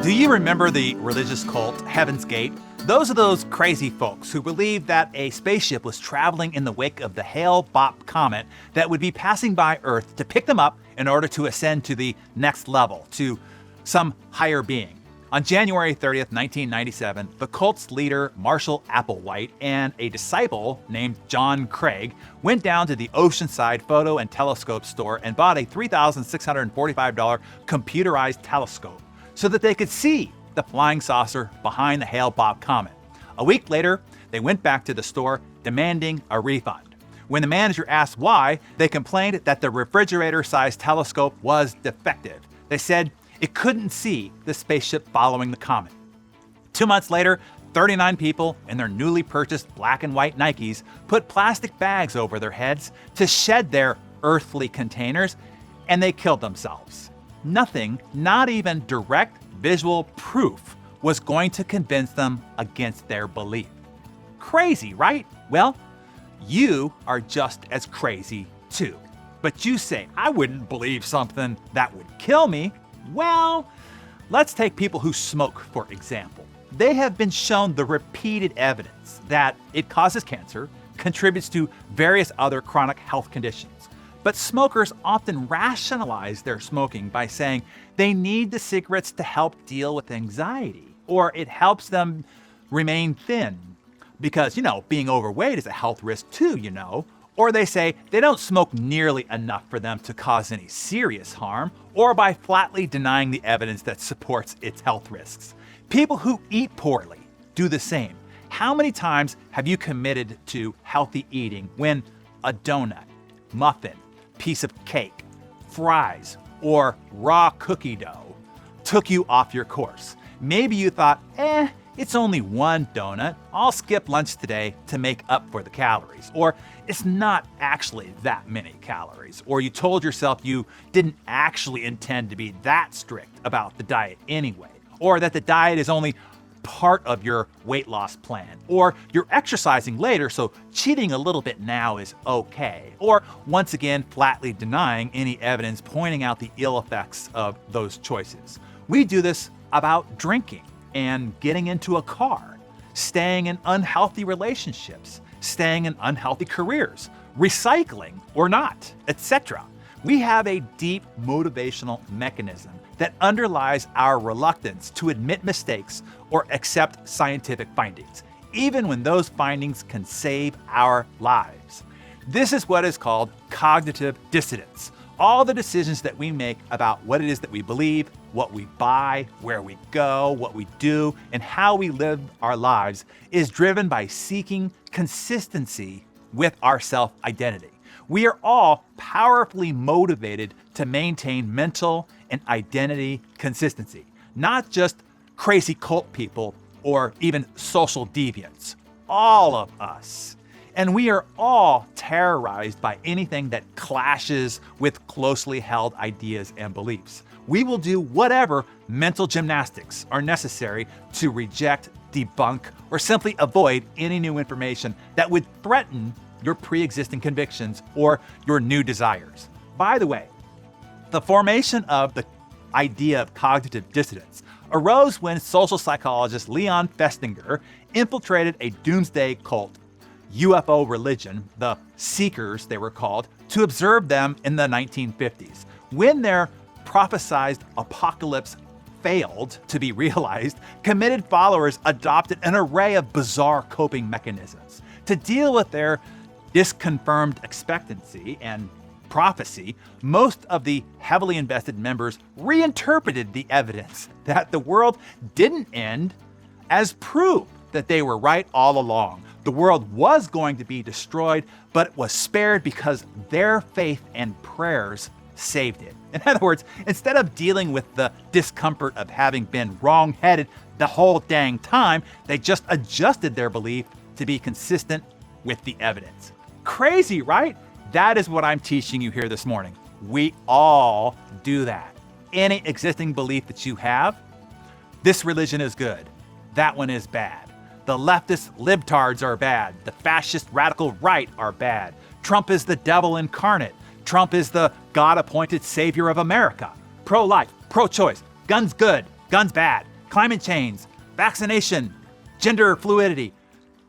Do you remember the religious cult Heaven's Gate? Those are those crazy folks who believed that a spaceship was traveling in the wake of the Hale-Bopp comet that would be passing by Earth to pick them up in order to ascend to the next level, to some higher being. On January 30th, 1997, the cult's leader, Marshall Applewhite, and a disciple named John Craig went down to the Oceanside Photo and Telescope store and bought a $3,645 computerized telescope so that they could see the flying saucer behind the Hale-Bopp comet. A week later, they went back to the store demanding a refund. When the manager asked why, they complained that the refrigerator-sized telescope was defective. They said it couldn't see the spaceship following the comet. 2 months later, 39 people in their newly purchased black and white Nikes put plastic bags over their heads to shed their earthly containers, and they killed themselves. Nothing, not even direct visual proof, was going to convince them against their belief. Crazy, right? Well, you are just as crazy too. But you say, I wouldn't believe something that would kill me. Well, let's take people who smoke, for example. They have been shown the repeated evidence that it causes cancer, contributes to various other chronic health conditions. But smokers often rationalize their smoking by saying they need the cigarettes to help deal with anxiety, or it helps them remain thin because, being overweight is a health risk too, Or they say they don't smoke nearly enough for them to cause any serious harm, or by flatly denying the evidence that supports its health risks. People who eat poorly do the same. How many times have you committed to healthy eating when a donut, muffin, piece of cake, fries, or raw cookie dough took you off your course? Maybe you thought, it's only one donut. I'll skip lunch today to make up for the calories. Or it's not actually that many calories. Or you told yourself you didn't actually intend to be that strict about the diet anyway. Or that the diet is only part of your weight loss plan. Or you're exercising later, so cheating a little bit now is okay. Or once again, flatly denying any evidence pointing out the ill effects of those choices. We do this about drinking and getting into a car, staying in unhealthy relationships, staying in unhealthy careers, recycling or not, etc. We have a deep motivational mechanism that underlies our reluctance to admit mistakes or accept scientific findings, even when those findings can save our lives. This is what is called cognitive dissonance. All the decisions that we make about what it is that we believe, what we buy, where we go, what we do, and how we live our lives is driven by seeking consistency with our self-identity. We are all powerfully motivated to maintain mental and identity consistency, not just crazy cult people or even social deviants. All of us. And we are all terrorized by anything that clashes with closely held ideas and beliefs. We will do whatever mental gymnastics are necessary to reject, debunk, or simply avoid any new information that would threaten your pre-existing convictions or your new desires. By the way, the formation of the idea of cognitive dissonance arose when social psychologist Leon Festinger infiltrated a doomsday cult, UFO religion, the Seekers they were called, to observe them in the 1950s. When their prophesized apocalypse failed to be realized, committed followers adopted an array of bizarre coping mechanisms. To deal with their disconfirmed expectancy and prophecy, most of the heavily invested members reinterpreted the evidence that the world didn't end as proof that they were right all along. The world was going to be destroyed, but it was spared because their faith and prayers saved it. In other words, instead of dealing with the discomfort of having been wrong-headed the whole dang time, they just adjusted their belief to be consistent with the evidence. Crazy, right? That is what I'm teaching you here this morning. We all do that. Any existing belief that you have, this religion is good, that one is bad. The leftist libtards are bad. The fascist radical right are bad. Trump is the devil incarnate. Trump is the God-appointed savior of America. Pro-life, pro-choice, guns good, guns bad. climate change, vaccination, gender fluidity,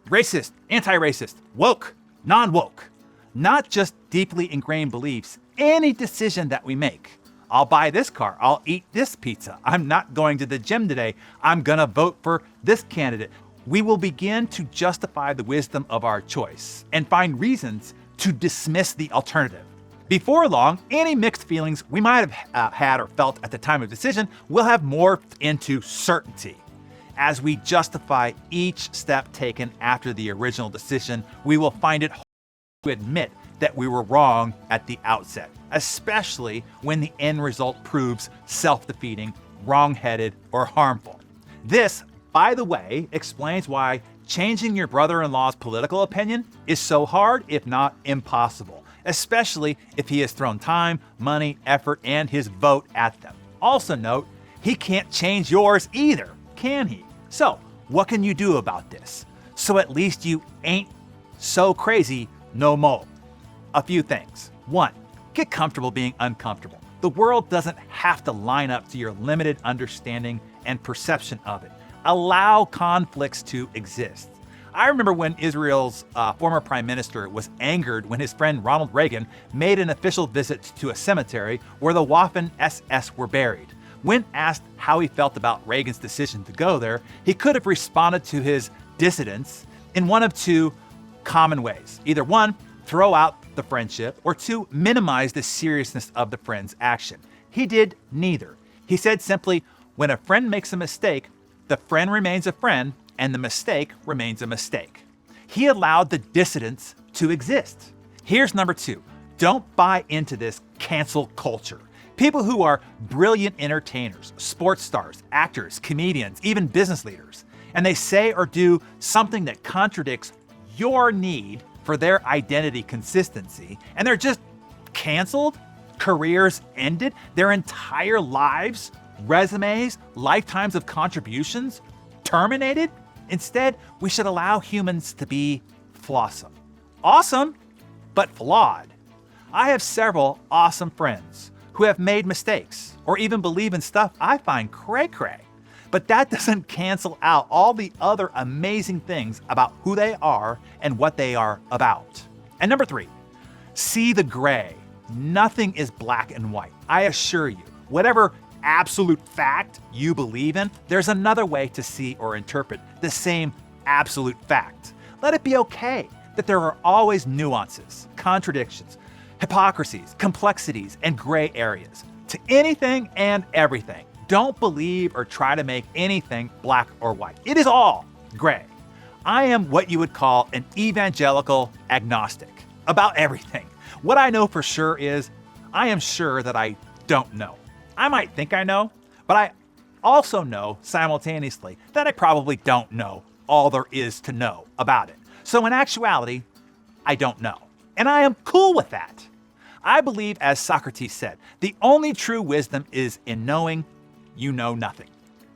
racist, anti-racist, woke, non-woke. Not just deeply ingrained beliefs, any decision that we make. I'll buy this car, I'll eat this pizza, I'm not going to the gym today, I'm gonna vote for this candidate. We will begin to justify the wisdom of our choice and find reasons to dismiss the alternative. Before long, any mixed feelings we might have had or felt at the time of decision will have morphed into certainty. As we justify each step taken after the original decision, we will find it hard to admit that we were wrong at the outset, especially when the end result proves self-defeating, wrong-headed, or harmful. This, by the way, explains why changing your brother-in-law's political opinion is so hard, if not impossible, especially if he has thrown time, money, effort, and his vote at them. Also note, he can't change yours either, can he? So, what can you do about this? So at least you ain't so crazy no more. A few things. 1, get comfortable being uncomfortable. The world doesn't have to line up to your limited understanding and perception of it. Allow conflicts to exist. I remember when Israel's former prime minister was angered when his friend Ronald Reagan made an official visit to a cemetery where the Waffen SS were buried. When asked how he felt about Reagan's decision to go there, he could have responded to his dissidents in one of two common ways. Either 1, throw out the friendship, or 2, minimize the seriousness of the friend's action. He did neither. He said simply, when a friend makes a mistake, the friend remains a friend and the mistake remains a mistake. He allowed the dissidents to exist. Here's number 2. Don't buy into this cancel culture. People who are brilliant entertainers, sports stars, actors, comedians, even business leaders, and they say or do something that contradicts your need for their identity consistency, and they're just canceled, careers ended, their entire lives, resumes, lifetimes of contributions terminated. Instead, we should allow humans to be flawsome. Awesome, but flawed. I have several awesome friends who have made mistakes or even believe in stuff I find cray-cray. But that doesn't cancel out all the other amazing things about who they are and what they are about. And number 3, see the gray. Nothing is black and white. I assure you, whatever absolute fact you believe in, there's another way to see or interpret the same absolute fact. Let it be okay that there are always nuances, contradictions, hypocrisies, complexities, and gray areas to anything and everything. Don't believe or try to make anything black or white. It is all gray. I am what you would call an evangelical agnostic about everything. What I know for sure is I am sure that I don't know. I might think I know, but I also know simultaneously that I probably don't know all there is to know about it. So in actuality, I don't know. And I am cool with that. I believe, as Socrates said, the only true wisdom is in knowing you know nothing.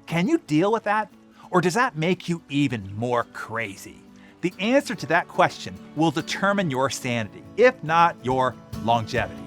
Can you deal with that? Or does that make you even more crazy? The answer to that question will determine your sanity, if not your longevity.